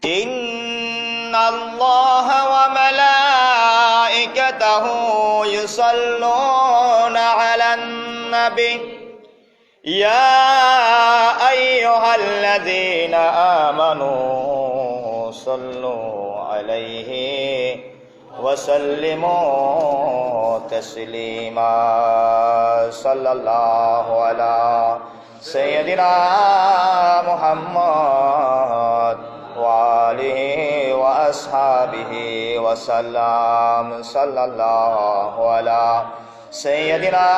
إن الله وملائكته يصلون على النبي يا أيها الذين آمنوا صلوا عليه وسلموا تسليما صلى الله على سيدنا محمد وآله وأصحابه وسلم صلى الله على سيدنا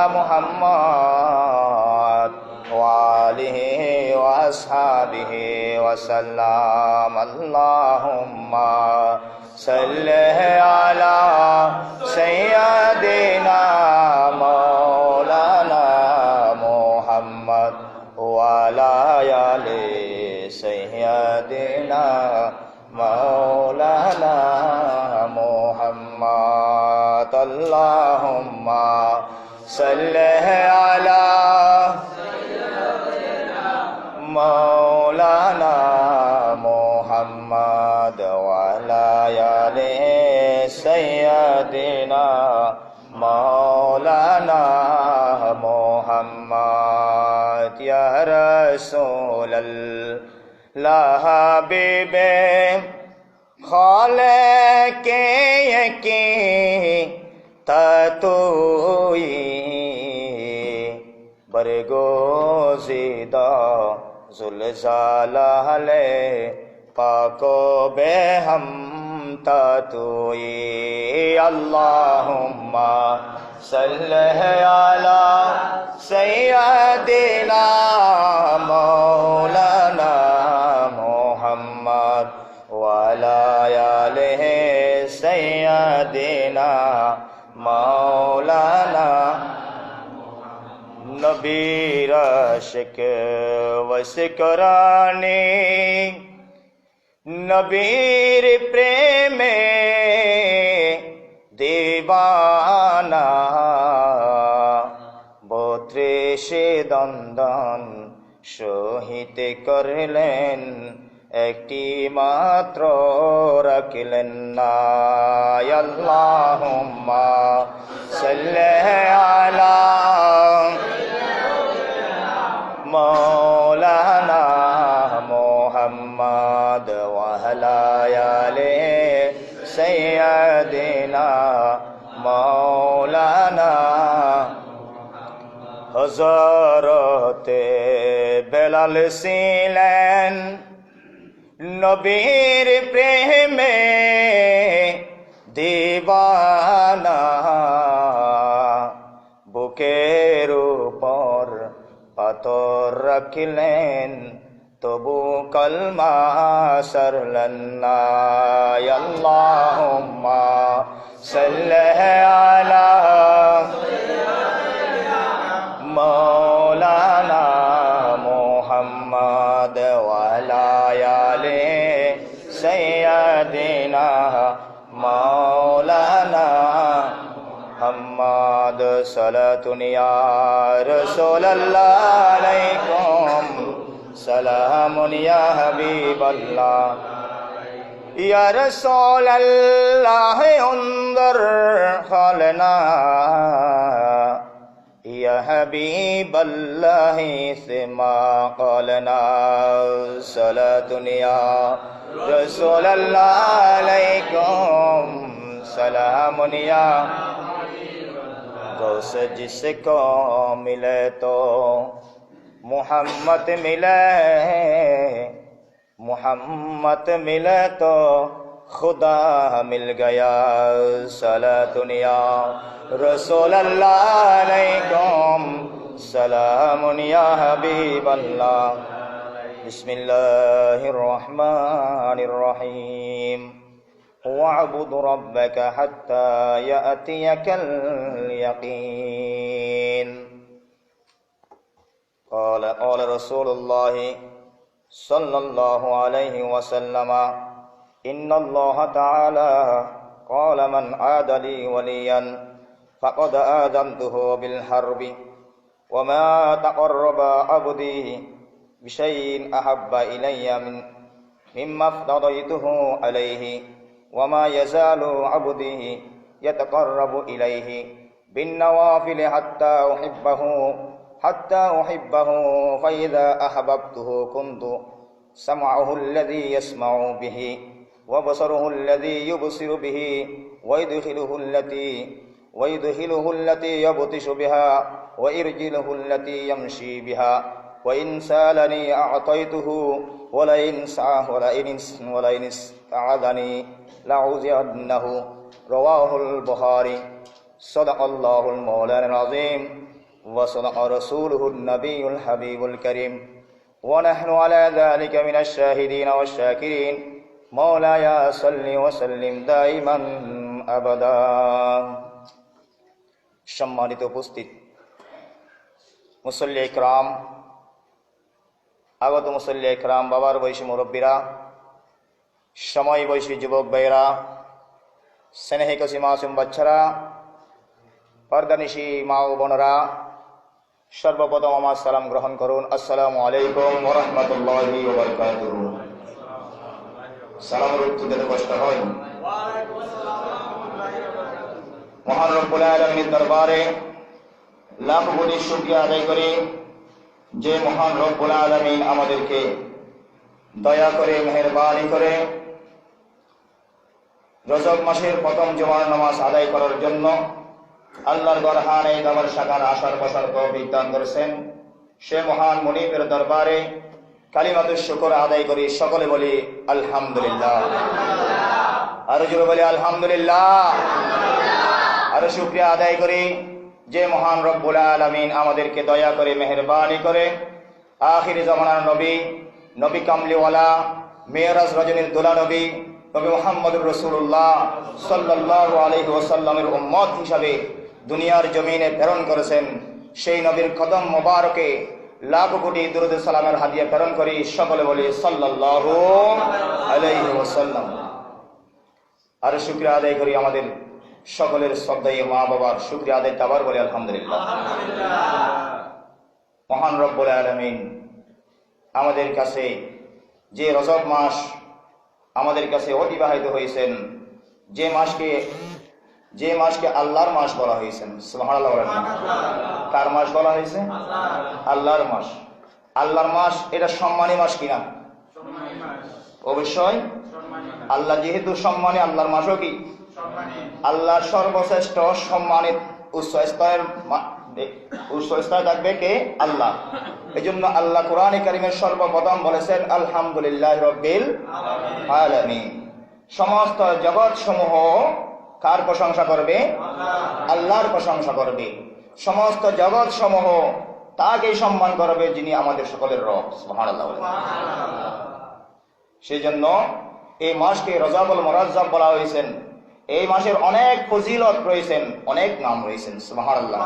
محمد وآله وأصحابه وسلم اللهم صل على سيدنا مولانا محمد وعلى آل سيدنا مولانا محمد اللهم صل على مولانا محمد وعلى آل سيدنا مولانا محمد يا رسول الله حبيب خالق کی تاتوئی برگزیدہ زلزالہ پاکو بے ہم تاتوئی اللہم صلی علی سیدنا مولانا محمد وعلى آله سيدنا مولانا নবীর আশিক ওয়াসিকরানি নবীর প্রেমে দিবানা 32 দন্দন শহীদ করলেন একটি মাত্র রাখলেন না আল্লাহুম্মা সাল্লি আলা مولانا محمد وعلى آل سيدنا مولانا হযরত বেলাল ছিলেন নবীর প্রেমে দিবানা বুকের উপর পাথর রাখলেন তবু কলমা সারলেন না আল্লাহুম্মা সাল্লি আলা মাওলানা মুহাম্মদ ওয়া আলা আলি সাইয়্যিদিনা মাওলানা محمد صلاة يا رسول الله عليكم سلام يا حبيب الله يا رسول الله انظر حالنا يا حبيب الله سما قالنا صلاة يا رسول الله عليكم سلام يا गौस जिसको मिले तो मोहम्मद मिले तो खुदा मिल गया सलातुन या रसूल अल्लाह अलैकुम सलामुन या हबीब अल्लाह बिस्मिल्लाहिर रहमानिर रहीम واعبد ربك حتى يأتيك اليقين قال رسول الله صلى الله عليه وسلم إن الله تعالى قال من عاد لي وليا فقد آذنته بالحرب وما تقرب عبدي بشيء أحب إلي من مما افترضته عليه وما يزال عبدي يتقرب إليه بالنوافل حتى أحبه فإذا أحببته كنت سمعه الذي يسمع به وبصره الذي يبصر به ويدخله التي يبطش بها وإرجله التي يمشي بها وإن سألني أعطيته ولئن استعاذني لأعوذنه رواه البخاري صدق الله المولى العظيم وصدق رسوله النبي الحبيب الكريم ونحن على ذلك من الشاهدين والشاكرين مولاي صل وسلم دائما أبدا সম্মানিত উপস্থিত মুসল্লি ইকরাম, আগত মুসল্লি ইকরাম, বাবার বয়সী মুরব্বীরা, সময় বয়সী যুবক ভাইরা, স্নেহে কসি মাসুম বাচ্চারা, পর্দানিশী মা ও বোনেরা, সর্বপ্রথম আমার সালাম গ্রহণ করুন। আসসালামু আলাইকুম ওয়া রাহমাতুল্লাহি ওয়া বারাকাতুহু। সালামের উত্তর দিতে কষ্ট হয়। মহান রব্বুল আলামিনের দরবারে লাখ কোটি শুকরিয়া আদায় করি যে মহান রব্বুল আলামিন আমাদেরকে দয়া করে মেহেরবানি করে রজব মাসের প্রথম জুমার নামাজ আদায় করার জন্য আল্লাহর দরবারে দাবার শাখার আসার বসার তৌফিক দান করেছেন। সে মহান মুনিবের দরবারে কালিমাতুশ শুকর আদায় করি, সকলে বলি আলহামদুলিল্লাহ। আরো জোরে বলি আলহামদুলিল্লাহ। আরো শুকরিয়া আদায় করি যে মহান রব্বুল আলামিন আমাদেরকে দয়া করে মেহেরবানি করে আখির জামানার নবী কামলিওয়ালা মেরাজ রজনীর দোলা নবী মুহাম্মদুর রাসূলুল্লাহ সাল্লাল্লাহু আলাইহি ওয়াসাল্লামের উম্মত হিসাবে দুনিয়ার জমিনে প্রেরণ করেছেন। সেই নবীর কদম মোবারকে লাখ কোটি দুরূদ সালামের হাদিয়া প্রেরণ করি, সকলে বলি সাল্লাল্লাহু আলাইহি ওয়াসাল্লাম। আর শুকরিয়া আদায় করি আমাদের সকলের শ্রদ্ধেয় মা বাবার, শুকরিয়া আদায় আবার বলি আলহামদুলিল্লাহ। মহান রব্বুল আলামিন আমাদের কাছে যে রজব মাস আমাদের কাছে অতিবাহিত হয়েছেন, যে মাসকে আল্লাহর মাস বলা হয়েছে, সুবহানাল্লাহ। কার মাস বলা হয়েছে? আল্লাহর মাস। আল্লাহর মাস এটা সম্মানী মাস কিনা? অবশ্যই। আল্লাহ যেহেতু সম্মানী, আল্লাহর মাসও কি আল্লাহর সর্বশ্রেষ্ঠ সম্মানিত উচ্চ স্তরে থাকবে কে? আল্লাহ। এই জন্য আল্লাহ কোরআনে কারিমের সর্বপ্রথম বলেছেন আলহামদুলিল্লাহ রব্বিল আলামিন। সমস্ত জগৎ সমূহ কার প্রশংসা করবে? আল্লাহর প্রশংসা করবে। সমস্ত জগৎ সমূহ তাকেই সম্মান করবে যিনি আমাদের সকলের রব, সুবহানাল্লাহ। সেই জন্য এই মাসকে রজবুল মুরাজ্জাব বলা হয়েছেন। এই মাসের অনেক ফজিলত রয়েছেন, অনেক নাম রয়েছেন, সুবহানাল্লাহ।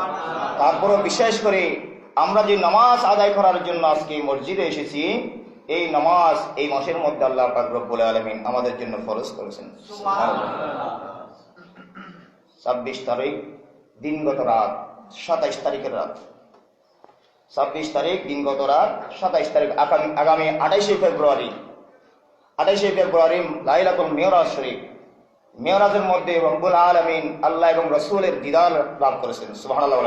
তারপরও বিশেষ করে আমরা যে নামাজ আদায় করার জন্য আজকে মসজিদে এসেছি, এই নামাজ এই মাসের মধ্যে আল্লাহ পাক রব্বুল আলামিন আমাদের জন্য ফরজ করেছেন। 26 তারিখ দিনগত রাত, 27 তারিখের রাত, 26 তারিখ দিনগত রাত, 27 তারিখ আগামী 28 ফেব্রুয়ারি লাইলাতুল মিরাজ শরীফ। মেরাজের মধ্যে রব্বুল আলামিন আল্লাহ এবং রাসূলের দিদার লাভ করেছেন, সুবহানাল্লাহ।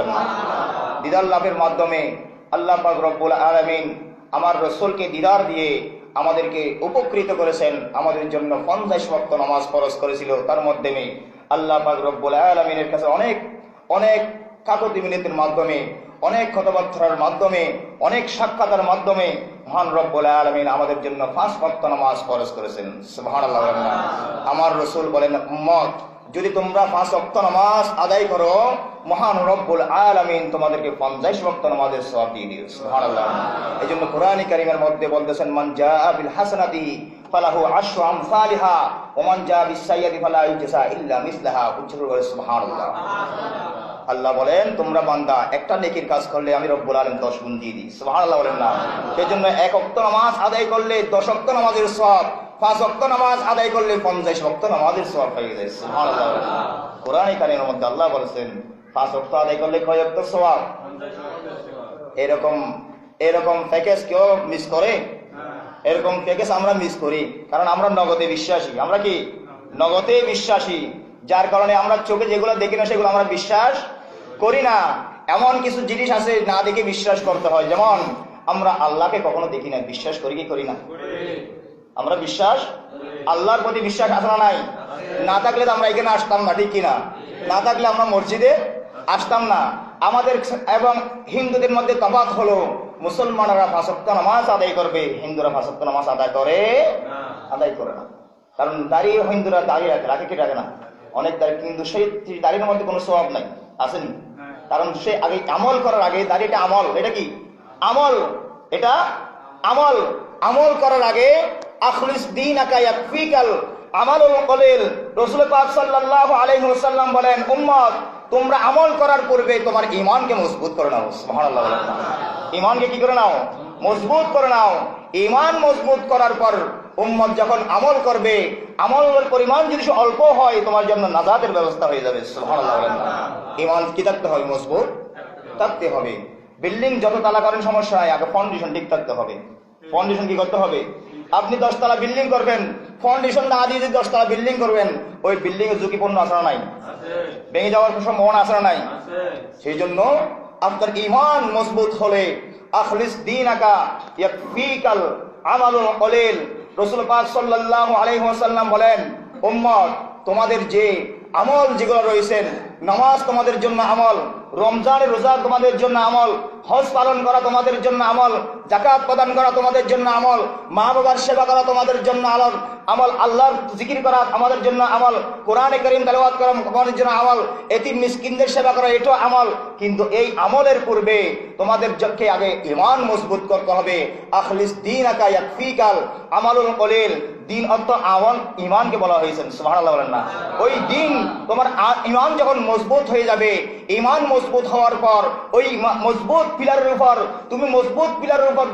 দিদার লাভের মাধ্যমে আল্লাহ পাক রব্বুল আলামিন আমার রাসূলকে দিদার দিয়ে আমাদেরকে উপকৃত করেছেন। আমাদের জন্য 50 ওয়াক্ত নামাজ ফরজ করেছিল। তার মাধ্যমে আল্লাহ পাক রব্বুল আলামিনের কাছে অনেক কাকতি মিনতির মাধ্যমে, অনেক কথাবার্তার মাধ্যমে, অনেক সাক্ষাতের মাধ্যমে মহান রব্বুল আলামিন আমাদের জন্য 5 ওয়াক্ত নামাজ ফরজ করেছেন, সুবহানাল্লাহ। আমার রাসূল বলেন, উম্মত যদি তোমরা 5 ওয়াক্ত নামাজ আদায় করো, মহান রব্বুল আলামিন তোমাদেরকে 50 ওয়াক্ত নামাজের সওয়াব দিয়ে দিবেন, সুবহানাল্লাহ। এজন্য কোরআন কারীমের মধ্যে বলতেছেন, মান জাআ বিল হাসানাতি ফালাহু আশরু আমসালিহা ওয়া মান জাআ বিস সাইয়্যাতি ফালা ইউজসা ইল্লা মিসলাহা, সুবহানাল্লাহ। আল্লাহ বলেন, তোমরা বান্দা একটা নেকির কাজ করলে আমি রব্বুল আলামিন 10 গুণ দিয়ে দিই, সুবহানাল্লাহ বলেন না? সেজন্য 1 ওয়াক্ত নামাজ আদায় করলে 10 ওয়াক্ত নামাজের সওয়াব, 5 ওয়াক্ত নামাজ আদায় করলে 50 ওয়াক্ত নামাজের সওয়াব পেয়ে যায়, সুবহানাল্লাহ। কোরআন কারীমের মধ্যে আল্লাহ বলেছেন 5 ওয়াক্ত আদায় করলে কয় ওয়াক্ত সওয়াব? এরকম প্যাকেজ কেউ মিস করে? এরকম কেস আমরা মিস করি, কারণ আমরা নগদে বিশ্বাসী। আমরা কি নগদে বিশ্বাসী, যার কারণে আমরা চোখে যেগুলো দেখি না সেগুলো আমরা বিশ্বাস করি না। এমন কিছু জিনিস আছে না দেখে বিশ্বাস করতে হয়, যেমন আমরা আল্লাহকে কখনো দেখি না, বিশ্বাস করি কি করি না? আমরা বিশ্বাস, আল্লাহর প্রতি বিশ্বাস আছে না নাই? না থাকলে তো আমরা এখানে আসতাম না, ঠিক কিনা? না থাকলে আমরা মসজিদে আসতাম না। আমাদের এবং হিন্দুদের মধ্যে তফাৎ হলো, মুসলমানরা 5 ওয়াক্ত নামাজ আদায় করবে, হিন্দুরা 5 ওয়াক্ত নামাজ আদায় করে না। কারণ দাঁড়িয়ে হিন্দুরা দাঁড়িয়ে রাখে কি রাখে না? অনেক দাঁড়িয়ে, কিন্তু সেই দাঁড়িয়ে মধ্যে কোনো সওয়াব নাই, আসেনি? কারণ সে আগে আমল করার আগে দাঁড়িয়ে, এটা আমল, এটা কি আমল? এটা আমল। আমল করার আগে আখলিস দীনাকা ইয়াকফিকাল আমালুল কলিল। রাসূল পাক সাল্লাল্লাহু আলাইহি ওয়াসাল্লাম বলেন, উম্মত তোমরা আমল করার পূর্বে তোমার ঈমানকে মজবুত করে নাও। সুবহানাল্লাহ। ঈমানকে কি করে নাও? মজবুত করে নাও। ঈমান মজবুত করার পর উম্মত যখন আমল করবে, আমলের পরিমাণ যদি অল্প হয়, তোমার জন্য নাজাতের ব্যবস্থা হয়ে যাবে। সুবহানাল্লাহ। ঈমান কি থাকতে হবে? মজবুত থাকতে হবে। বিল্ডিং যত তালা করেন সমস্যা হয়, আগে ফাউন্ডেশন ঠিক থাকতে হবে। ফাউন্ডেশন কি করতে হবে? আপনি 10 তলা বিল্ডিং করবেন, ফাউন্ডেশন না দিয়ে যদি 10 তলা বিল্ডিং করবেন, ওই বিল্ডিং এর ঝুঁকিপূর্ণ আছে না নাই? ভেঙে যাওয়ার সম্ভাবনা আছে না নাই? সেই জন্য আপনার ঈমান মজবুত হলে আখলিস দীনাকা ইয়াকফিকাল আমালুল কলিল। রাসূল পাক সাল্লাল্লাহু আলাইহি ওয়াসাল্লাম বলেন, উম্মত তোমাদের যে আমল যেগুলো রয়েছেন, নামাজ তোমাদের জন্য আমল, রমজানের রোজা তোমাদের জন্য আমল, হজ পালন করা তোমাদের জন্য আমল, যাকাত প্রদান করা তোমাদের জন্য আমল, মা বাবার সেবা করা তোমাদের জন্য আমল, আল্লাহর জিকির করা আমাদের জন্য আমল, কোরআনে কারীম তেলাওয়াত করা তোমাদের জন্য আমল, এতিম মিসকিনদের সেবা করা এটাও আমল। কিন্তু এই আমলের পূর্বে তোমাদের যকে আগে ঈমান মজবুত করতে হবে। আখলিস দীনাকা ইয়াকফিকাল আমালুল কলিল। দিন অর্থ আমল, ঈমানকে বলা হয়েছে। সুবহানাল্লাহ বলেন না? ওই দিন তোমার ঈমান যখন মজবুত হয়ে যাবে, ঈমান মজবুত হওয়ার পর ওই মজবুত পিলারের উপর তুমি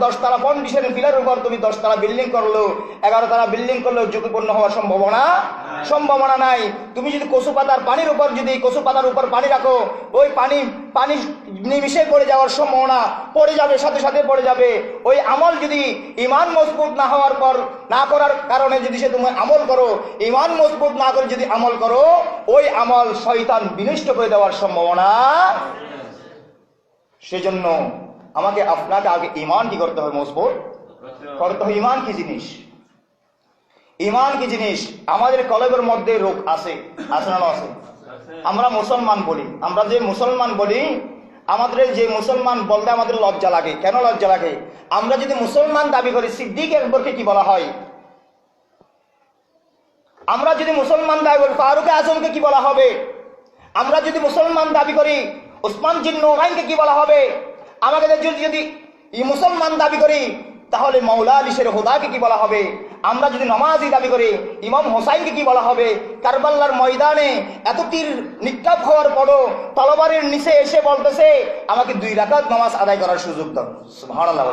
10 তলা ফাউন্ডেশনের পিলারের উপর তুমি 10 তলা বিল্ডিং করলো, 11 তলা বিল্ডিং করলো, ঝুঁকিপূর্ণ হওয়ার সম্ভাবনা নাই। তুমি যদি কচু পাতার উপর পানি রাখো, ওই পানি নিমিশে পড়ে যাওয়ার সম্ভাবনা, পড়ে যাবে, সাথে সাথে পড়ে যাবে। ওই আমল যদি ঈমান মজবুত না হওয়ার পর, না করার কারণে যদি সে তুমি আমল করো, ঈমান মজবুত না করে যদি আমল করো, ওই আমল শয়তান বিনষ্ট করে দেওয়ার সম্ভাবনা। সেজন্য আমাকে আপনাকে আগে ঈমান কি করতে হবে? মজবুত করতে হবে। ঈমান কি জিনিস? ঈমান কি জিনিস? আমাদের কলবের মধ্যে রোগ আছে না? আছে। আমরা মুসলমান বলি, আমাদের যে মুসলমান বলতে আমাদের লজ্জা লাগে। কেন লজ্জা লাগে? আমরা যদি মুসলমান দাবি করি, সিদ্দিক আকবরকে কি বলা হয়? আমরা যদি মুসলমান দাবি করি, ফারুক আজমকে কি বলা হবে? আমরা যদি মুসলমান দাবি করি, উসমান জিন নৌরাইনকে কি বলা হবে? আমাকে যদি মুসলমান দাবি করি, তাহলে মাওলা আলী শের হুদাকে কি বলা হবে? আমরা যদি নামাজি দাবি করি, ইমাম হোসাইনকে কি বলা হবে? কারবালার ময়দানে এত তীর নিক্ষেপ হওয়ার পরও তলবারের নিচে এসে বলতেছে, আমাকে 2 রাকাত নামাজ আদায় করার সুযোগ দাও। সুবহানাল্লাহ।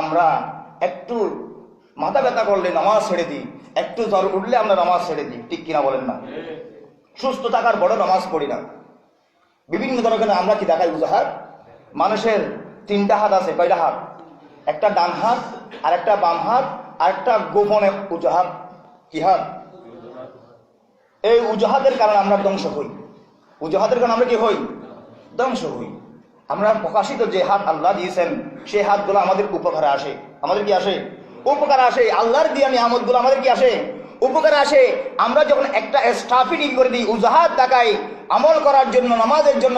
আমরা একটু মাথা ব্যথা করলে নামাজ ছেড়ে দিই, একটু জ্বর উঠলে আমরা নামাজ ছেড়ে দিই, ঠিক কিনা বলেন না? সুস্থ থাকার বড় নামাজ পড়ি না। বিভিন্ন ধরনের আমরা কি দেখাই উজাহার। মানুষের 3টা হাত আছে, কয়টা হাত? একটা ডান হাত, আর একটা বাম হাত, আর একটা গোপনে উজাহাত। কি হাত? এই উজাহাতের কারণে আমরা ধ্বংস হই। উজাহাতের কারণে আমরা কি হই? ধ্বংস হই। আমরা প্রকাশিত যে হাত আল্লাহ দিয়েছেন, সেই হাতগুলো আমাদের উপকারে আসে। আমাদের কি আসে? উপকার আসে। আল্লাহর দিয়া নিয়ামতগুলো আমাদের কি আসে? উপকারে আসে। আমরা যখন একটা স্টাফি ডিল করে দিই, উজাহাত ডাকাই, আমল করার জন্য, নামাজের জন্য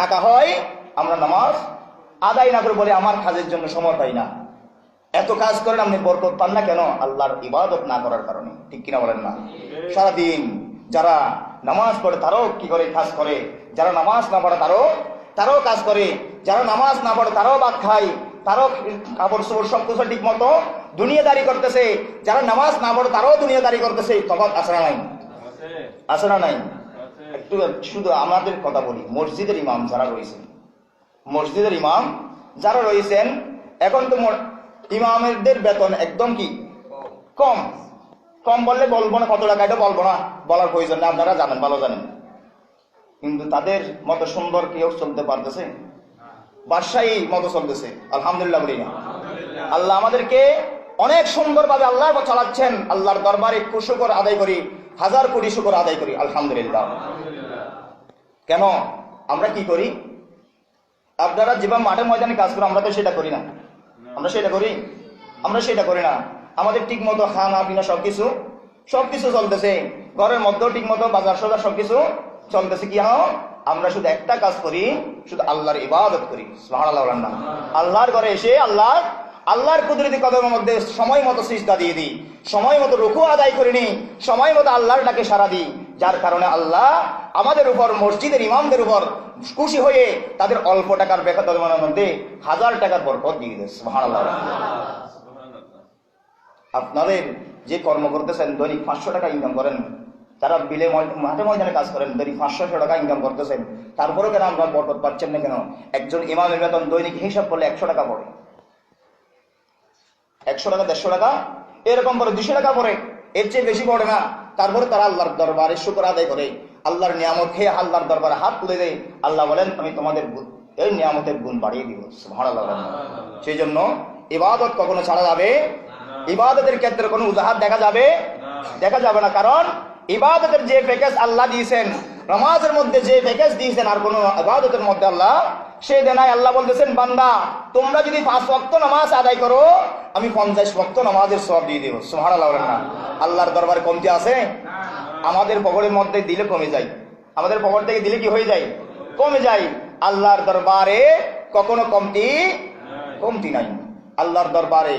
ডাকা হয়, আমরা নামাজ আদায় না করে বলে আমার কাজের জন্য সময় পাই না। এত কাজ করেন, আপনি বরকত পান না কেন? আল্লাহর ইবাদত না করার কারণে, ঠিক কিনা বলেন না? সারাদিন যারা নামাজ পড়ে তারাও কি করে? কাজ করে। যারা নামাজ না পড়ে তারাও কাজ করে। যারা নামাজ না পড়ে তারাও ভাত খায়, তারাও কাপড় চোপড় সব কিছু ঠিক মতো দুনিয়াদারি করতেছে। যারা নামাজ না পড়ে তারাও দুনিয়াদারি করতেছে। তফাৎ আছে না নাই? আছে না নাই? একটু শুধু আমাদের কথা বলি। মসজিদের ইমাম যারা রয়েছেন, এখন তো ইমামদের বেতন একদম কি কম বললে বলবো না, কত টাকা এটা বলবো না, বলার প্রয়োজন নেই, আপনারা জানেন, ভালো জানেন। কিন্তু তাদের মতো সুন্দর কেউ চলতে পারতেছে? বাদশাহী মতো চলতেছে, আলহামদুলিল্লাহ বলি না? আল্লাহ আমাদেরকে অনেক সুন্দরভাবে আল্লাহ চালাচ্ছেন। আল্লাহর দরবারে শুকর আদায় করি, হাজার কোটি শুকর আদায় করি, আলহামদুলিল্লাহ। কেন আমরা কি করি? আপনারা যেভাবে মাঠে ময়দানে কাজ করেন আমরা তো সেটা করি না। আমরা সেটা করি না। আমাদের ঠিক মতো খানা পিনা সবকিছু চলতেছে, ঘরের মধ্যেও ঠিক মতো বাজার সদার সবকিছু চলতেছে। কি আমরা শুধু একটা কাজ করি, শুধু আল্লাহর ইবাদত করি। সুবহানাল্লাহ। আল্লাহর ঘরে এসে আল্লাহর কুদরতি কদমের মধ্যে সময় মতো সিজদা দিয়ে দিই, সময় মতো রুকু আদায় করে নিই, সময় মতো আল্লাহর ডাকে সাড়া দিই, যার কারণে আল্লাহ আমাদের উপর, মসজিদের ইমামদের উপর খুশি হয়ে তাদের অল্প টাকার বেতনের মধ্যে 1000 টাকার বরকত দিয়ে দেয়। সুবহানাল্লাহ। আপনাদের যে কর্ম করতেছেন, দৈনিক 500 টাকা ইনকাম করেন, যারা বিলে মাঠে ময়দানে কাজ করেন দৈনিক 500 টাকা ইনকাম করতেছেন, তারপরেও কেন আমরা বরকত পাচ্ছেন না? কেন? একজন ইমামের বেতন দৈনিক হিসাব করলে 100 টাকা পড়ে, 100 টাকা 150 টাকা এরকম পরে 200 টাকা পরে, এর চেয়ে বেশি পড়ে না। তারপরে তারা আল্লাহর দরবারে শুকর আদায় করে, আল্লাহর নিয়ামত খেয়ে আল্লাহর দরবারে হাত তুলে দেয়। আল্লাহ বলেন আমি তোমাদের এই নিয়ামতের গুণ বাড়িয়ে দিব। সুবহানাল্লাহ। সেই জন্য ইবাদত কখনো ছাড়া যাবে, ইবাদতের ক্ষেত্রে কোনো উজাহাত দেখা যাবে না। কারণ ইবাদতের যে প্যাকেজ আল্লাহ দিয়েছেন, নামাজের মধ্যে যে প্যাকেজ দিয়েছেন, আর কোনো ইবাদতের মধ্যে আল্লাহ সে দেনায়। আল্লাহ বলতেছেন বান্দা তোমরা যদি 5 ওয়াক্ত নামাজ আদায় করো আমি 50 ওয়াক্ত নামাজের সওয়াব দিয়ে দেব। সুবহানাল্লাহ। আল্লাহর দরবারে কমতি আছে? আমাদের পকেটের মধ্যে দিলে কমে যায়, আমাদের পকেট থেকে দিলে কি হয়ে যায়? কমে যায়। আল্লাহর দরবারে কখনো কমতি নাই। আল্লাহর দরবারে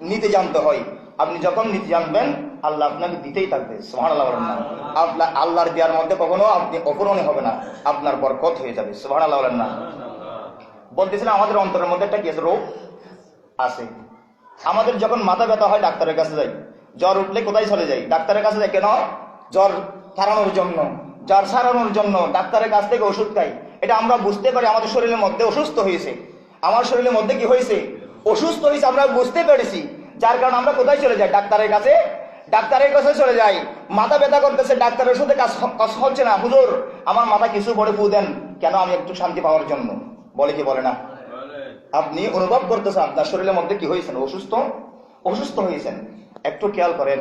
নিতে জানতে হয়। আপনি যখন নিতে জানবেন আল্লাহ আপনাকে দিতেই থাকবে। সুবহানাল্লাহ। আল্লাহর দেওয়ার মধ্যে কখনো আপনি অপূরণীয় হবে না, আপনার বরকত হয়ে যাবে। সুবহানাল্লাহ। বলতেছিলাম আমাদের অন্তরের মধ্যে একটা রোগ আছে। আমাদের যখন মাথা ব্যথা হয় ডাক্তারের কাছে যাই, জ্বর উঠলে কোথায় চলে যাই? ডাক্তারের কাছে যাই। কেন? জ্বর সারানোর জন্য ডাক্তারের কাছ থেকে ওষুধ খাই। এটা আমরা বুঝতে পারি আমাদের শরীরের মধ্যে অসুস্থ হয়েছে, আমার শরীরের মধ্যে কি হয়েছে? অসুস্থ হয়েছে, আমরা বুঝতে পেরেছি। যার কারণে আমরা কোথায় চলে যাই? ডাক্তারের কাছে চলে যাই। মাথা ব্যথা করতেছে, ডাক্তারের সাথে কাজ হচ্ছে না, হুজুর আমার মাথা কিছু পরে ফু দেন। কেন? আমি একটু শান্তি পাওয়ার জন্য। বলে কি বলে না? আপনি অনুভব করতেছেন আপনার শরীরের মধ্যে কি হয়েছেন? অসুস্থ হয়েছেন। একটু খেয়াল করেন,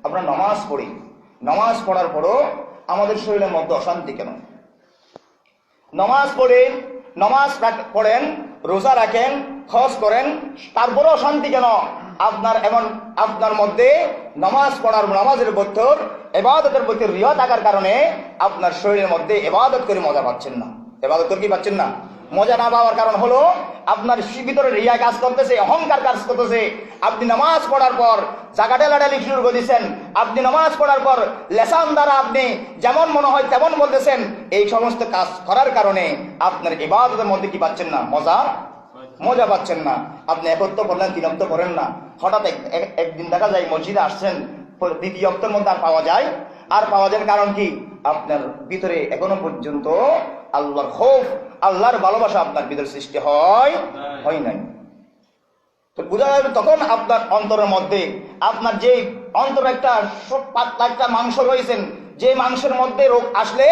আমরা নামাজ পড়ি, নামাজ পড়ার পরও আমাদের শরীরের মধ্যে অশান্তি কেন? নামাজ পড়েন, রোজা রাখেন, হজ করেন, তারপরও অশান্তি কেন? আপনার মধ্যে নামাজের ভিতর, ইবাদতের ভিতর রিয়া থাকার কারণে আপনার শরীরের মধ্যে ইবাদত করে মজা পাচ্ছেন না। ইবাদত করে কি পাচ্ছেন না? মজা না পাওয়ার কারণ হলো আপনার ভিতরে রিয়া কাজ করতেছে, অহংকার কাজ করতেছে। আপনি নামাজ পড়ার পর জায়গা ঠেলাঠেলি শুরু করে দিচ্ছেন, আপনি নামাজ পড়ার পর লেসান দ্বারা আপনি যেমন মনে হয় তেমন বলতেছেন। এই সমস্ত কাজ করার কারণে আপনার ইবাদতের মধ্যে কি পাচ্ছেন না? মজা পাচ্ছেন না। আপনি এক ওয়াক্ত পড়লেন, 3 ওয়াক্ত পড়েন না। হঠাৎ একদিন দেখা যায় মসজিদে আসছেন, 2য় ওয়াক্তের মধ্যে আর পাওয়া যায় কারণ কি? আপনার ভিতরে এখনো পর্যন্ত আল্লাহর খৌফ, আল্লাহর ভালোবাসা আপনার ভিতরে সৃষ্টি হয় নাই। তো বোঝা যাবে তখন আপনার অন্তরের মধ্যে, আপনার যে অন্তর একটা পাতলা একটা মাংস রয়েছেন, যে মাংসের মধ্যে রোগ আসলে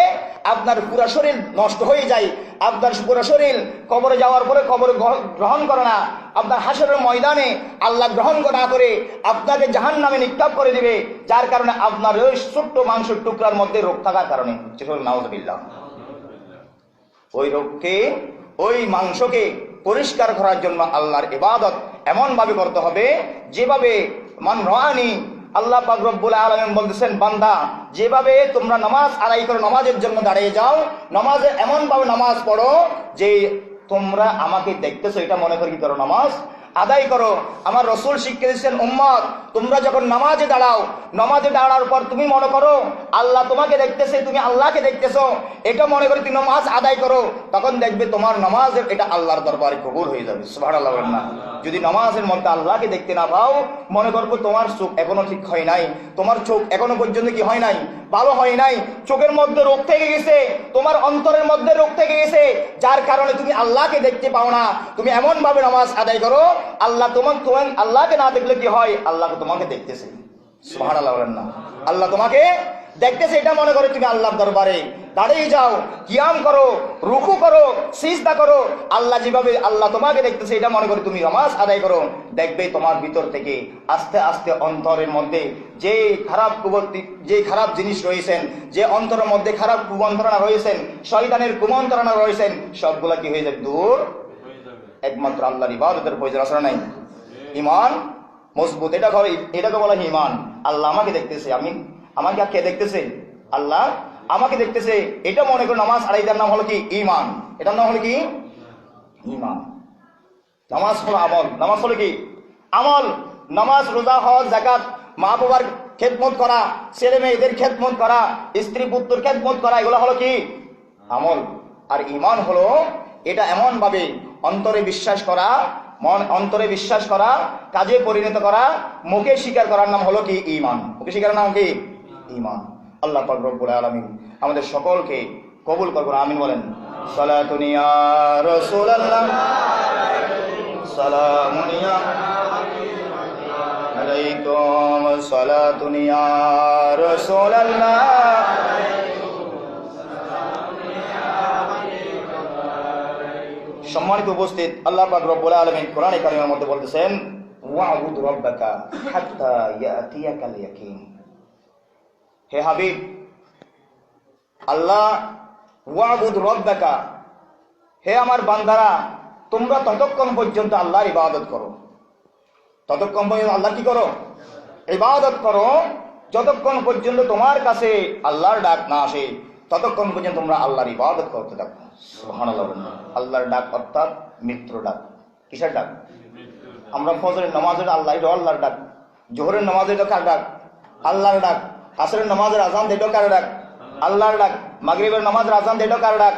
আপনার পুরো শরীর নষ্ট হয়ে যায়। আপনার পুরো শরীর কবরে যাওয়ার পরে কবরে গ্রহণ করে না। আপনার হাসরের ময়দানে আল্লাহ গ্রহণ না করে আপনাকে জাহান্নামে নিক্ষেপ করে দিবে। যার কারণে আপনার ওই ছোট্ট মাংসের টুকরার মধ্যে রোগ থাকার কারণে, নাউযুবিল্লাহ, ওই মাংসকে পরিষ্কার করার জন্য আল্লাহর ইবাদত এমন ভাবে করতে হবে যেভাবে মান রাআনি, আল্লাহ পাক রব্বুল আলামিন বলতেছেন বান্দা যেভাবে তোমরা নামাজ আদায় করো, নামাজের জন্য দাঁড়িয়ে যাও, নামাজে এমন ভাবে নামাজ পড়ো যে তোমরা আমাকে দেখতেছো এটা মনে করে কি করো, নামাজ আদায় করো। আমার রাসূল শিক্ষা দিয়েছেন উম্মত তোমরা যখন নামাজে দাঁড়ার পর তুমি মনে করো আল্লাহ তোমাকে দেখতেছে, তুমি আল্লাহকে দেখতেছো, এটা মনে করে তুমি নামাজ আদায় করো, তখন দেখবে তোমার নামাজের এটা আল্লাহর দরবারে কবুল হয়ে যাবে। সুবহানাল্লাহ। যদি নামাজের মধ্যে আল্লাহকে দেখতে না পাও, মনে করবো তোমার চোখ এখনো ঠিক হয় নাই, তোমার চোখ এখনো পর্যন্ত কি হয় নাই, ভালো হয় নাই, চোখের মধ্যে রোগ থেকে গেছে, তোমার অন্তরের মধ্যে রোগ থেকে গেছে, যার কারণে তুমি আল্লাহকে দেখতে পাও না। তুমি এমন ভাবে নামাজ আদায় করো আল্লাহ তোমার আল্লাহকে না দেখলে কি হয়, আল্লাহ তোমাকে দেখতেছে। সুবহানাল্লাহ। আল্লাহ তোমাকে দেখতেছে, এটা মনে করে তুমি আল্লাহর দরবারে দাঁড়িয়ে যাও, কিয়াম করো, রুকু করো, সিজদা করো, আল্লাহ যেভাবে আল্লাহ তোমাকে দেখতেছে এটা মনে করে তুমি নামাজ আদায় করো। দেখবে তোমার ভিতর থেকে আস্তে আস্তে অন্তরের মধ্যে যে খারাপ জিনিস রয়েছেন, যে অন্তরের মধ্যে খারাপ কুমন্ত্রণা রয়েছেন, শয়তানের কুমন্ত্রণা রয়েছেন, সবগুলা কি হয়ে যাবে? দূর। একমাত্র আল্লাহর ইবাদতের প্রয়োজন আছে না নাই? ঈমান মজবুত, এটাকে বলা হয় ঈমান। আল্লাহ আমাকে দেখতেছে, আমাকে কে দেখতেছে? আল্লাহ আমাকে দেখতেছে, এটা মনে করে নামাজ আদায়, এটার নাম হলো কি? ঈমান। এটার নাম হলো কি? ঈমান। নামাজ হলো আমল। নামাজ হলো কি? আমল। নামাজ, রোজা, হজ, যাকাত, মা বাবার খেদমত করা, ছেলে মেয়েদের খেদমত করা, স্ত্রী পুত্রের খেদমত করা, এগুলো হলো কি? আমল। আর ঈমান হলো এটা এমন ভাবে অন্তরে বিশ্বাস করা, অন্তরে বিশ্বাস করা, কাজে পরিণত করা, মুখে স্বীকার করার নাম হলো কি? ঈমান। মুখে স্বীকারের নাম কি? ঈমান। আল্লাহ পাক রব্বুল আলামিন আমাদের সকলকে কবুল করুন, আমিন বলেন। সালাতুন ইয়া রাসূলুল্লাহ, সালামুন ইয়া আলাইকুম, সালাতুন ইয়া রাসূলুল্লাহ। সম্মানিত উপস্থিত, আল্লাহ পাক রব্বুল আলামিন কোরআনে কারিমের মধ্যে বলতেছেন, ওয়া'বুদ রাব্বাকা হাত্তা ইয়াতিয়াকাল ইয়াকিন। হে হাবিব, আল্লাহ ওয়া'বুদ রাব্বাকা, হে আমার বান্দারা, তোমরা ততক্ষণ পর্যন্ত আল্লাহর ইবাদত করো। ততক্ষণ পর্যন্ত আল্লাহ কি করো? ইবাদত করো। যতক্ষণ পর্যন্ত তোমার কাছে আল্লাহর ডাক না আসে ততক্ষণ পর্যন্ত তোমরা আল্লাহর ইবাদত করতে থাকো। সুবহানাল্লাহ। আল্লাহর ডাক অর্থাৎ মৃত্যুর ডাক। কিসের ডাক? আমরা ফজরের নামাজের আল্লাহর ডাক, জোহরের নামাজের কার ডাক? আল্লাহর ডাক। আসরের নামাজের আযান দেটো কার ডাক? আল্লাহর ডাক। মাগরিবের নামাজের আযান দেটো কার ডাক?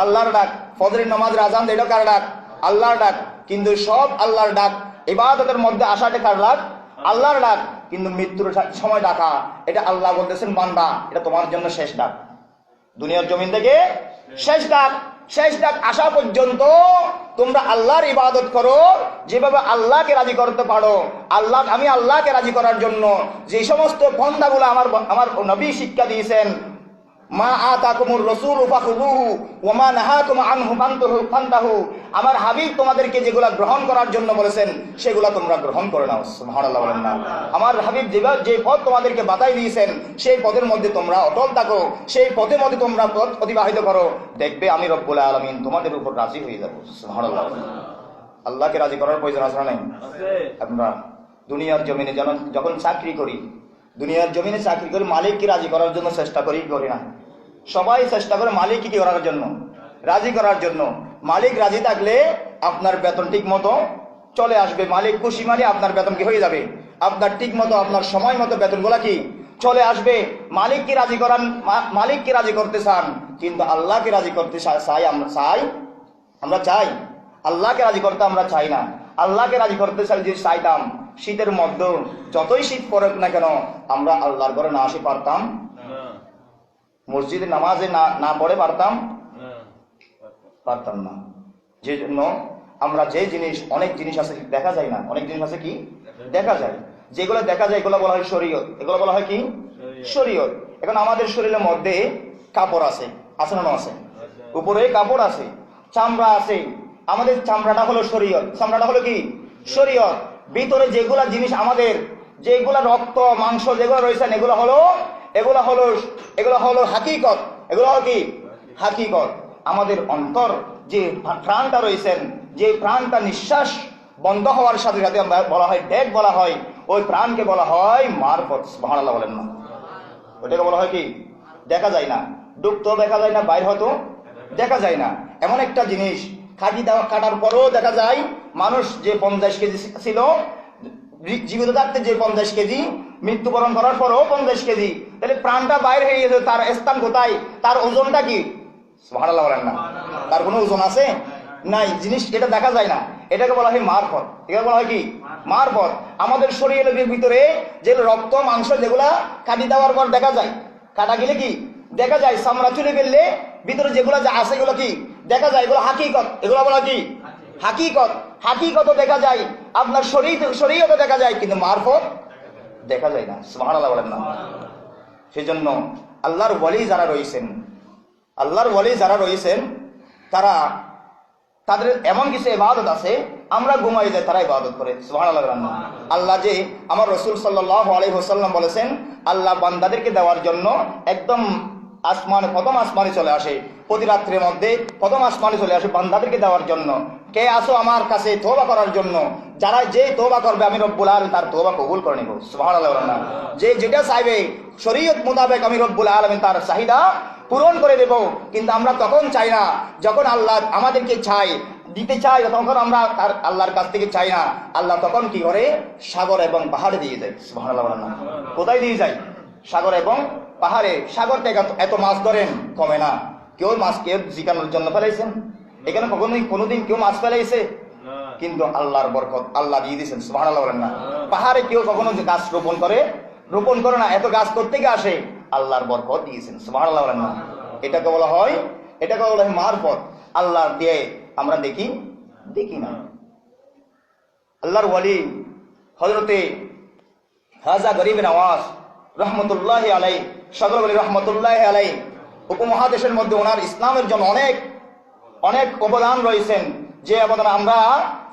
আল্লাহর ডাক। ফজরের নামাজের আযান দেটো কার ডাক? আল্লাহর ডাক। কিন্তু সব আল্লাহর ডাক, ইবাদতের মধ্যে আসাটা কার ডাক? আল্লাহর ডাক। কিন্তু মৃত্যুর সময় ডাকা, এটা আল্লাহ বলতেছেন, বান্দা এটা তোমার জন্য শেষ ডাক। দুনিয়ার জমিন থেকে শেষ ডাক। শেষ ডাক আসা পর্যন্ত তোমরা আল্লাহর ইবাদত করো, যেভাবে আল্লাহকে রাজি করতে পারো। আমি আল্লাহকে রাজি করার জন্য যে সমস্ত পন্থাগুলো আমার নবী শিক্ষা দিয়েছেন, মা আতাকুমুর রাসূলু ফাখুযুহু ওয়া মা নাহাকুম আনহু ফান্তাহু, আমার হাবিব তোমাদেরকে যেগুলা গ্রহণ করার জন্য বলেছেন সেগুলা তোমরা গ্রহণ করে নাও। সুবহানাল্লাহ বলেন না? আমার হাবিব যে পথ তোমাদেরকে বাতাই দিয়েছেন সেই পথের মধ্যে তোমরা অটল থাকো, সেই পথের মধ্যে তোমরা পথ অতিবাহিত করো, দেখবে আমি রব্বুল আলামিন তোমাদের উপর রাজি হয়ে যাব। সুবহানাল্লাহ। আল্লাহকে রাজি করার প্রয়োজন আছে না নাই? আমরা দুনিয়ার জমিনে যখন চাকরি করি, দুনিয়ার জমিনে চাকরি করে মালিককে রাজি করার জন্য চেষ্টা করি না? সবাই চেষ্টা করে মালিককে কি করার জন্য? রাজি করার জন্য। মালিক রাজি থাকলে আপনার বেতন ঠিক মতো চলে আসবে। মালিক খুশি মানে আপনার বেতন কি হয়ে যাবে? আপনার ঠিক মতো, আপনার সময় মতো বেতনগুলা কি চলে আসবে। মালিককে রাজি করতে চান, কিন্তু আল্লাহকে রাজি করতে আমরা চাই। আল্লাহকে রাজি করতে আমরা চাই না। আল্লাহকে রাজি করতে চাইতাম, শীতের মধ্যে যতই শীত পড়ুক না কেন আমরা আল্লাহর ঘরে না আসি পারতাম? মসজিদে নামাজে না পড়ে পারতাম না। যে জন্য আমরা যে জিনিস, অনেক জিনিস আছে দেখা যায় না, অনেক জিনিস আছে কি দেখা যায়, যেগুলো দেখা যায় এগুলো বলা হয় শরীয়ত। এগুলো বলা হয় কি? শরীয়ত। এখন আমাদের শরীরের মধ্যে কাপড় আছে না? আছে। উপরে কাপড় আছে, চামড়া আছে। আমাদের চামড়াটা হলো শরীয়ত। চামড়াটা হলো কি? শরীয়ত। ভিতরে যেগুলা জিনিস আমাদের, যেগুলা রক্ত মাংস যেগুলো রয়েছে এগুলো হলো হাকিকত। এগুলো হলো কি? হাকিকত। আমাদের অন্তর যে প্রাণটা রয়েছেন, যে প্রাণটা নিঃশ্বাস বন্ধ হওয়ার সাথে সাথে বলা হয় ডেক বলা হয়, ওই প্রাণকে বলা হয় মারফত। সুবহানাল্লাহ বলেন না? ওইটাকে বলা হয় কি? দেখা যায় না, ডুবতেও দেখা যায় না, বাইর হতো দেখা যায় না। এমন একটা জিনিস, কাটার পরেও দেখা যায় মানুষ যে 50 কেজি ছিল, জীবিত থাকতে যে 50 কেজি, মৃত্যুবরণ করার পরও 50 কেজি, তাহলে প্রাণটা বাইরে হয়ে গেছে, তার স্থান কোথায়? তার ওজনটা কি? সুবহানাল্লাহ বলেন না? তার কোনো ওজন আছে? নাই। জিনিস এটা দেখা যায় না, এটাকে বলা হয় মারফত। এটাকে বলা হয় কি? মারফত। আমাদের শরীরের ভিতরে যে রক্ত মাংস যেগুলা কাটি দেওয়ার পর দেখা যায়, কাটা গেলে কি দেখা যায়, চামড়া চুলে ফেললে ভিতরে যেগুলা যা আছে এগুলো কি দেখা যায়? এগুলো হাকিকত। এগুলো বলা কি? হাকিকত। হাকিকত দেখা যায়, আপনার শরীয়তে দেখা যায়, কিন্তু মারফত দেখা যায় না। সুবহানাল্লাহ বলেন না? সেজন্য আল্লাহর ওয়ালি যারা রয়েছেন তারা তাদের এমন কিছু ইবাদত আছে আমরা ঘুমাই যাই তারা ইবাদত করে। সুবহানাল্লাহ। আল্লাহ যে আমার রাসূল সাল্লাল্লাহু আলাইহি ওয়াসাল্লাম বলেছেন আল্লাহ বান্দাদেরকে দেওয়ার জন্য একদম প্রথম আসমানে চলে আসে, প্রতি রাত্রের মধ্যে প্রথম আসমানে চলে আসে বান্দাদেরকে দেওয়ার জন্য। কে আসো আমার কাছে তওবা করার জন্য? যারা যে তওবা করবে আমি রব্বুল আলামিন তার তওবা কবুল করে নেব। সুবহানাল্লাহ। যে যেটা চাইবে শরীয়ত মোতাবেক আমি রব্বুল আলামিন তার চাহিদা পূরণ করে দেব। কিন্তু আমরা তখন চাই না যখন আল্লাহ আমাদেরকে দিতে চাই, তখন আমরা তার আল্লাহর কাছ থেকে চাই না। আল্লাহ তখন কি করে? সাগর এবং পাহাড়ে দিয়ে যায়। সুবহানাল্লাহ। কোথায় দিয়ে যায়? সাগর এবং পাহাড়ে। সাগর থেকে এত মাছ ধরেন কমে না। কেউ জিকানোর জন্য ফেলাইছেন? এখানে কোনোদিন কেউ মাছ ফেলাইছে? কিন্তু আল্লাহর বরকত আল্লাহ দিয়ে দিয়েছেন। সুবহানাল্লাহ। পাহাড়ে কেউ কখনো গাছ রোপণ করে না, এত গাছ করতে গিয়ে আসে আল্লাহর বরকত দিয়েছেন। সুবহানাল্লাহ। এটাকে বলা হয় মারফত। আল্লাহ দিয়ে আমরা দেখি না। আল্লাহর ওয়ালি হযরতে খাজা গরিব নওয়াজ রহমতুল্লাহি আলাইহি, সদর ওয়ালি রহমতুল্লাহি আলাইহি, উপমহাদেশের মধ্যে ওনার ইসলামের জন্য অনেক অবদান রয়েছেন, যে অবদান আমরা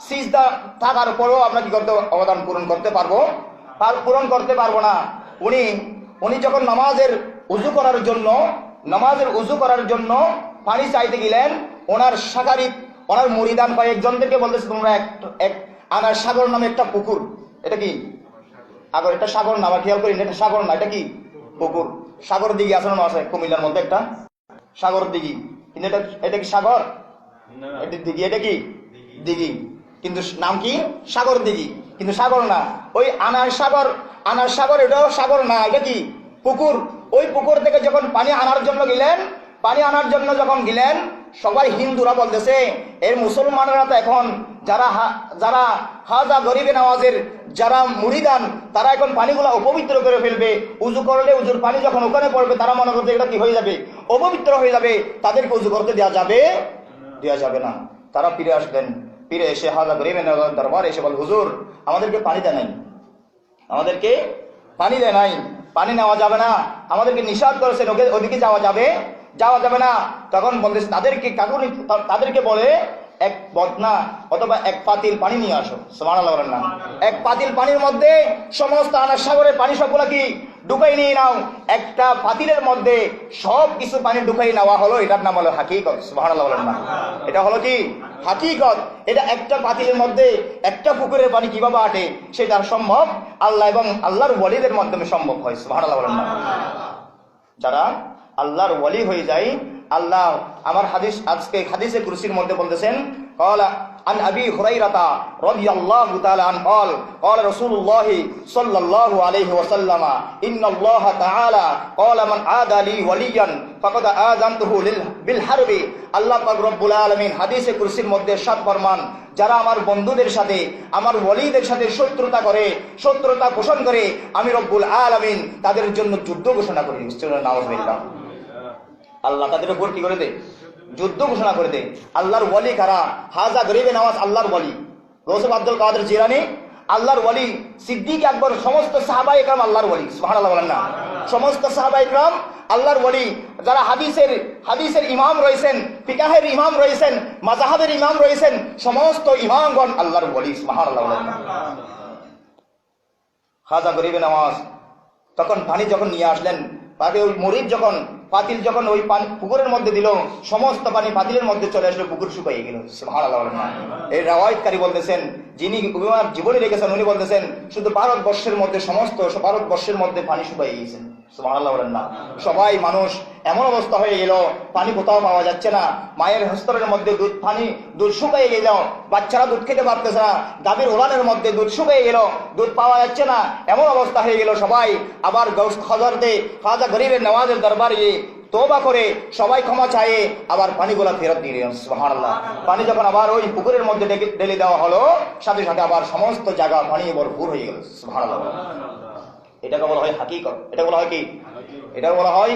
সিজদা থাকার পরেও আমরা কি করতে অবদান পূরণ করতে পারবো না। উনি যখন নামাজের উযু করার জন্য পানি চাইতে গেলেন, ওনার মুরিদান কয়েকজনদেরকে বলতেছে তোমরা এক আনার সাগর নামে একটা পুকুর, এটা কি এটা সাগর না, খেয়াল করি এটা সাগর না, এটা কি পুকুর। সাগর দিঘি আছে না আছে কুমিল্লার মধ্যে একটা সাগর দিঘি, কিন্তু এটা কি সাগর? এটা দিঘি, এটা কি দিঘি, কিন্তু নাম কি সাগর দিঘি, কিন্তু সাগর না। ওই আনার সাগর এটাও সাগর না, এটা কি পুকুর। ওই পুকুর থেকে যখন পানি আনার জন্য যখন গেলেন, সবাই হিন্দুরা বলতেছে এর মুসলমানরা তো এখন যারা খাজা গরিবে নওয়াজের যারা মুরিদান, তারা এখন পানিগুলো অপবিত্র করে ফেলবে। উজু করলে উজুর পানি যখন ওখানে পড়বে তারা মনে করতে এটা কি হয়ে যাবে? অপবিত্র হয়ে যাবে, তাদেরকে উজু করতে দেওয়া যাবে না। তারা ফিরে এসে খাজা গরিবে নওয়াজ দরবারে এসে বলে হুজুর আমাদেরকে পানি দেয় নাই, পানি নেওয়া যাবে না, আমাদেরকে নিষেধ করেছেন, ওদিকে যাওয়া যাবে না। তখন বলতেছে তাদেরকে বলে এক বদনা অথবা এক পাতিল পানি নিয়ে আসো। সুবহানাল্লাহ। এক পাতিল পানির মধ্যে সমস্ত আনার সাগরের পানি সবগুলো কি ঢুকাই নিয়ে নাও। একটা পাতিলের মধ্যে সব কিছু পানি ঢুকাই নেওয়া হলো, এটার নাম হলো হাকিকত। সুবহানাল্লাহ। এটা হলো কি হাকিকত। এটা একটা পাতিলের মধ্যে একটা পুকুরের পানি কিভাবে আটে সেটা সম্ভব আল্লাহ এবং আল্লাহর ওয়ালিদের মাধ্যমে সম্ভব হয়। সুবহানাল্লাহ। যারা আল্লাহর ওয়ালি হয়ে যায়, আল্লাহ আমার আজকে হাদিসে কুরসির মধ্যে বলতেছেন ক্বালা আন আবি হুরায়রাতা রাদিয়াল্লাহু তাআলা আন ক্বালা রাসূলুল্লাহ সাল্লাল্লাহু আলাইহি ওয়াসাল্লাম ইন্নাল্লাহা তাআলা ক্বালা মান আদা লি ওয়ালিয়ান ফাকাদ আযানতুহু বিল হারবি। আল্লাহ পাক রব্বুল আলামিন হাদিসে কুরসির মধ্যে ইরশাদ ফরমান, যারা আমার বন্ধুদের সাথে আমার ওয়ালিদের সাথে শত্রুতা পোষণ করে আমি রব্বুল আলামিন তাদের জন্য যুদ্ধ ঘোষণা করি। নাউযুবিল্লাহ। আল্লাহ তাদের উপর কি করে দেয়? যুদ্ধ ঘোষণা করে দেয়। আল্লাহর ওয়ালি কারা? খাজা গরিবে নওয়াজ আল্লাহর ওয়ালি, গৌস আব্দুল কাদের জিলানী আল্লাহর ওয়ালি, সিদ্দিক আকবর, সমস্ত সাহাবায়ে কেরাম আল্লাহর ওয়ালি। সুবহানাল্লাহ বলেন না? সমস্ত সাহাবায়ে কেরাম আল্লাহর ওয়ালি। যারা হাদিসের ইমাম রয়েছেন, ফিকাহের ইমাম রয়েছেন, মাযহাবের ইমাম রয়েছেন, সমস্ত ইমামগণ আল্লাহর ওয়ালি। সুবহানাল্লাহ বলেন না? খাজা গরিবে নওয়াজ তখন পানি যখন নিয়ে আসলেন, তাকে ওই মুরিদ পাতিল যখন ওই পুকুরের মধ্যে দিল, সমস্ত পানি পাতিলের মধ্যে চলে আসলো, পুকুর শুকিয়ে গেল। সুবহানাল্লাহ। এই রাওয়ায়াতকারী বলতেছেন, যিনি জীবনে রেখেছেন, উনি বলতেছেন শুধু ভারতবর্ষের মধ্যে পানি শুকিয়ে গিয়েছেন। সুবহানাল্লাহ। সবাই মানুষ এমন অবস্থা হয়ে গেল, পানি কোথাও পাওয়া যাচ্ছে না। মায়ের হস্তরের মধ্যে দুধ শুকিয়ে গেল, বাচ্চারা দুধ খেতে পারতেছে না। গাভীর ওলানের মধ্যে দুধ শুকিয়ে গেল, দুধ পাওয়া যাচ্ছে না। এমন অবস্থা হয়ে গেল, সবাই আবার খাজা গরিবের নওয়াজের দরবারে তওবা করে সবাই ক্ষমা চায়ে আবার পানিগুলা ফেরত দিয়ে দিলেন। সুবহানাল্লাহ। পানি যখন আবার ওই পুকুরের মধ্যে ঢেলে দেওয়া হলো, সাথে সাথে আবার সমস্ত জায়গা পানি ভরপুর হয়ে গেল। সুবহানাল্লাহ। এটাকে বলা হয় হাকিকত। এটা বলা হয় কি এটা বলা হয়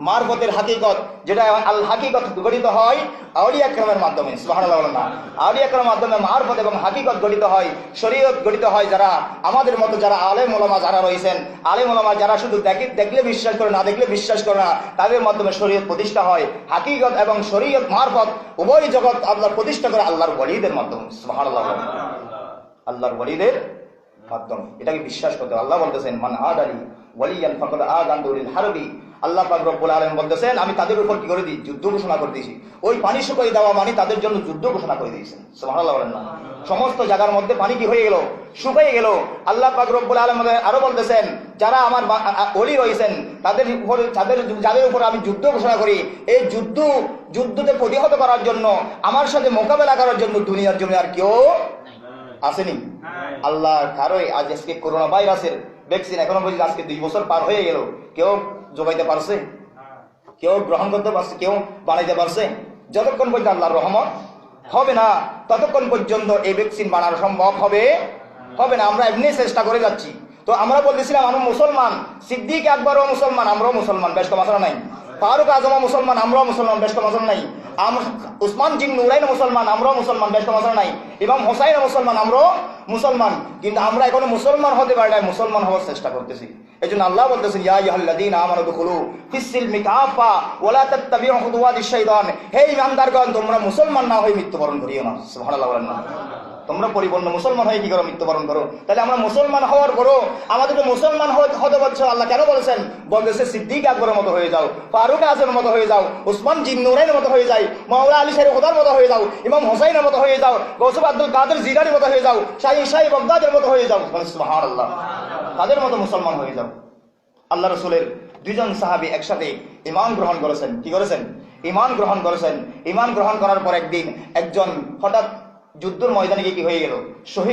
মারফতের হাকিকত, যেটা আল হাকিকত গঠিত হয় আউলিয়া কেরামের মাধ্যমে। সুবহানাল্লাহ বলেন না? আউলিয়া কেরামের মাধ্যমে মারফত এবং হাকিকত গঠিত হয়, শরীয়ত গঠিত হয়। যারা আমাদের মতো যারা আলেম ওলামা যারা রয়েছেন, আলেম ওলামা যারা শুধু দেখলে বিশ্বাস করে, না দেখলে বিশ্বাস করে না, তাদের মাধ্যমে শরীয়ত প্রতিষ্ঠা হয়। হাকিকত এবং শরীয়ত মারফত উভয় জগৎ আল্লাহ প্রতিষ্ঠা করে আল্লাহর ওয়ালিদের মাধ্যমে। সুবহানাল্লাহ, আল্লাহর ওয়ালিদের মাধ্যমে। এটাকে বিশ্বাস করতে হবে। আল্লাহ বলতেছেন মান আদালি ওয়ালিয়ান ফাকাদ আযানতু বিল হারবি। আল্লাহ পাক রব্বুল আলামিন বলতেছেন আমি তাদের উপর কি করে দিই? যুদ্ধ ঘোষণা করে দিয়েছি। ওই পানি শুকিয়ে দেওয়া মানে তাদের জন্য যুদ্ধ ঘোষণা করে দিয়েছেন। সুবহানাল্লাহ বলেন না? সমস্ত জায়গার মধ্যে পানি কি হয়ে গেল? শুকিয়ে গেল। আল্লাহ পাক রব্বুল আলামিন আরো বলতেছেন যারা আমার ওলি রয়েছেন যাদের উপর আমি যুদ্ধ ঘোষণা করি, এই যুদ্ধতে প্রতিহত করার জন্য, আমার সাথে মোকাবেলা করার জন্য দুনিয়ার জন্য আর কেউ আসেনি। আল্লাহ কারোই আজকে করোনা ভাইরাসের ভ্যাকসিন এখনো পর্যন্ত আজকে 2 বছর পার হয়ে গেল, কেউ যোগাইতে পারছে? কেউ গ্রহণ করতে পারছে? কেউ বানাইতে পারছে? যতক্ষণ পর্যন্ত আল্লাহর রহমত হবে না ততক্ষণ পর্যন্ত এই ভ্যাকসিন বানানো সম্ভব হবে না। আমরা এমনি চেষ্টা করে যাচ্ছি। তো আমরা বলতেছিলাম আমরা মুসলমান, সিদ্দিক আকবরও মুসলমান, আমরাও মুসলমান, বেশ কমাসা নাই। ফারুক আজমও মুসলমান, আমরাও মুসলমান, বেশ কমাসা নাই। উসমান জিন নুরাইন মুসলমান, আমরাও মুসলমান, বেশ কমাসা নাই। ইমাম হোসাইন মুসলমান, আমরাও মুসলমান। কিন্তু আমরা এখনো মুসলমান হতে পারি না, মুসলমান হওয়ার চেষ্টা করতেছি। এই জন্য আল্লাহ বলতেছেন ইয়া আইয়ুহাল্লাযীনা আমানু দুখুলু ফিস-সিলমি কাফা ওয়া লা তাত্তাবিউ খুতুওয়াতিশ শাইতান। হে ঈমানদারগণ, তোমরা মুসলমান না হয়ে মৃত্যুবরণ করিও না। সুবহানাল্লাহ বলেন না? তোমরা পরিপূর্ণ মুসলমান হয়ে কি করো? মৃত্যুবরণ করো। তাহলে আমরা মুসলমান হওয়ার পরও আমাদেরকে মুসলমান হতে বলছে আল্লাহ কেন বলছেন? বলতেছে সিদ্দিক আকবরের মতো হয়ে যাও, ফারুক আজমের মতো হয়ে যাও, উসমান জিন নুরাইনের মতো হয়ে যাও, মাওলানা আলী শাহ খোদার মতো হয়ে যাও, ইমাম হোসাইনের মতো হয়ে যাও, গৌস আব্দুল কাদের জিলানীর মতো হয়ে যাও, শাহী বাগদাদের মতো হয়ে যাও। সুবহানাল্লাহ, তাদের মতো মুসলমান হয়ে যাও। আল্লাহ রাসূলের 2 জন সাহাবী একসাথে ঈমান গ্রহণ করেছেন। কি করেছেন? ঈমান গ্রহণ করেছেন। ঈমান গ্রহণ করার পর একদিন একজন হঠাৎ যুদ্ধের ময়দানে গিয়ে কি হয়ে গেল? শহীদ